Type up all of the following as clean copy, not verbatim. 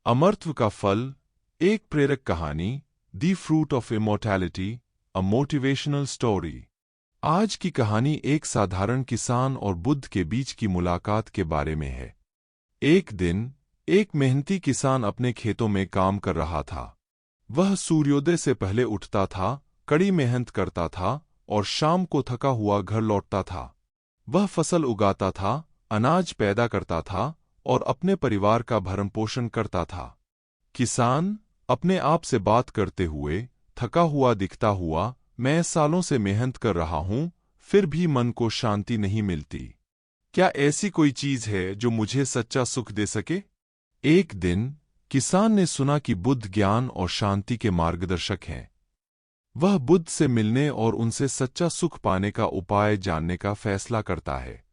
अमरत्व का फल, एक प्रेरक कहानी, the fruit of immortality, a motivational story. आज की कहानी एक साधारण किसान और बुद्ध के बीच की मुलाकात के बारे में है। एक दिन एक मेहनती किसान अपने खेतों में काम कर रहा था। वह सूर्योदय से पहले उठता था, कड़ी मेहनत करता था और शाम को थका हुआ घर लौटता था। वह फसल उगाता था, अनाज पैदा करता था और अपने परिवार का भरण पोषण करता था। किसान अपने आप से बात करते हुए थका हुआ दिखता हुआ, मैं सालों से मेहनत कर रहा हूं, फिर भी मन को शांति नहीं मिलती। क्या ऐसी कोई चीज है जो मुझे सच्चा सुख दे सके? एक दिन किसान ने सुना कि बुद्ध ज्ञान और शांति के मार्गदर्शक हैं। वह बुद्ध से मिलने और उनसे सच्चा सुख पाने का उपाय जानने का फैसला करता है।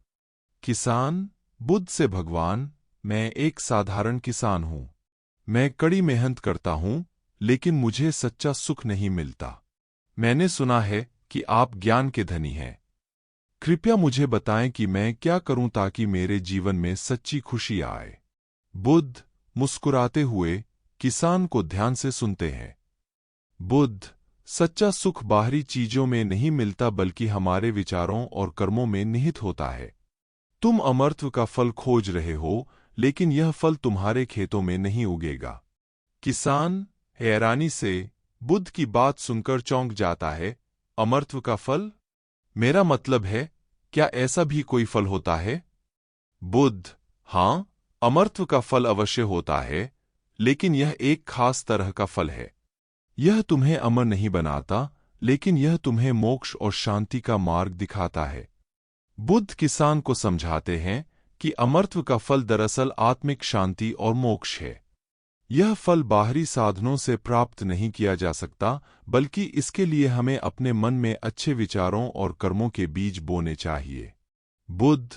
किसान बुद्ध से, भगवान, मैं एक साधारण किसान हूं। मैं कड़ी मेहनत करता हूं, लेकिन मुझे सच्चा सुख नहीं मिलता। मैंने सुना है कि आप ज्ञान के धनी हैं। कृपया मुझे बताएं कि मैं क्या करूं ताकि मेरे जीवन में सच्ची खुशी आए। बुद्ध मुस्कुराते हुए किसान को ध्यान से सुनते हैं। बुद्ध, सच्चा सुख बाहरी चीजों में नहीं मिलता बल्कि हमारे विचारों और कर्मों में निहित होता है। तुम अमरत्व का फल खोज रहे हो, लेकिन यह फल तुम्हारे खेतों में नहीं उगेगा। किसान हैरानी से बुद्ध की बात सुनकर चौंक जाता है। अमरत्व का फल? मेरा मतलब है, क्या ऐसा भी कोई फल होता है? बुद्ध, हाँ, अमरत्व का फल अवश्य होता है, लेकिन यह एक खास तरह का फल है। यह तुम्हें अमर नहीं बनाता, लेकिन यह तुम्हें मोक्ष और शांति का मार्ग दिखाता है। बुद्ध किसान को समझाते हैं कि अमरत्व का फल दरअसल आत्मिक शांति और मोक्ष है। यह फल बाहरी साधनों से प्राप्त नहीं किया जा सकता, बल्कि इसके लिए हमें अपने मन में अच्छे विचारों और कर्मों के बीज बोने चाहिए। बुद्ध,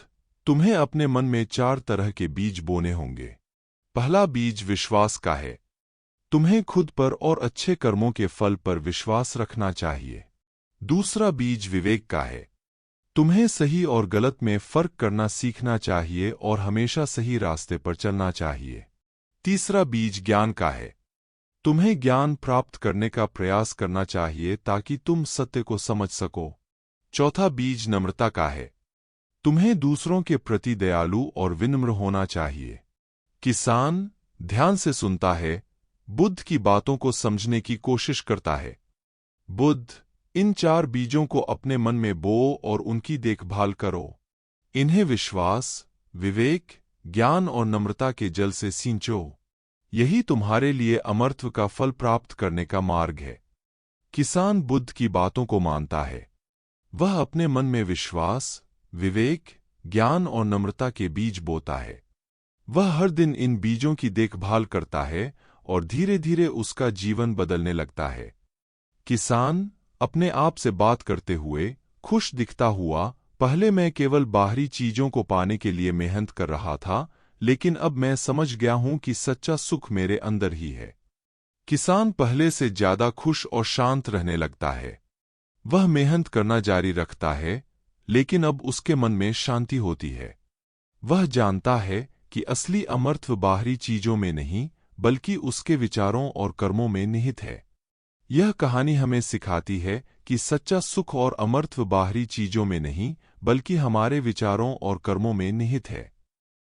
तुम्हें अपने मन में 4 तरह के बीज बोने होंगे। पहला बीज विश्वास का है। तुम्हें खुद पर और अच्छे कर्मों के फल पर विश्वास रखना चाहिए। दूसरा बीज विवेक का है। तुम्हें सही और गलत में फर्क करना सीखना चाहिए और हमेशा सही रास्ते पर चलना चाहिए। तीसरा बीज ज्ञान का है। तुम्हें ज्ञान प्राप्त करने का प्रयास करना चाहिए ताकि तुम सत्य को समझ सको। चौथा बीज नम्रता का है। तुम्हें दूसरों के प्रति दयालु और विनम्र होना चाहिए। किसान ध्यान से सुनता है, बुद्ध की बातों को समझने की कोशिश करता है। बुद्ध, इन 4 बीजों को अपने मन में बोओ और उनकी देखभाल करो। इन्हें विश्वास, विवेक, ज्ञान और नम्रता के जल से सींचो। यही तुम्हारे लिए अमरत्व का फल प्राप्त करने का मार्ग है। किसान बुद्ध की बातों को मानता है। वह अपने मन में विश्वास, विवेक, ज्ञान और नम्रता के बीज बोता है। वह हर दिन इन बीजों की देखभाल करता है और धीरे धीरे उसका जीवन बदलने लगता है। किसान अपने आप से बात करते हुए खुश दिखता हुआ, पहले मैं केवल बाहरी चीजों को पाने के लिए मेहनत कर रहा था, लेकिन अब मैं समझ गया हूं कि सच्चा सुख मेरे अंदर ही है। किसान पहले से ज्यादा खुश और शांत रहने लगता है। वह मेहनत करना जारी रखता है, लेकिन अब उसके मन में शांति होती है। वह जानता है कि असली अमरत्व बाहरी चीजों में नहीं, बल्कि उसके विचारों और कर्मों में निहित है। यह कहानी हमें सिखाती है कि सच्चा सुख और अमरत्व बाहरी चीजों में नहीं, बल्कि हमारे विचारों और कर्मों में निहित है।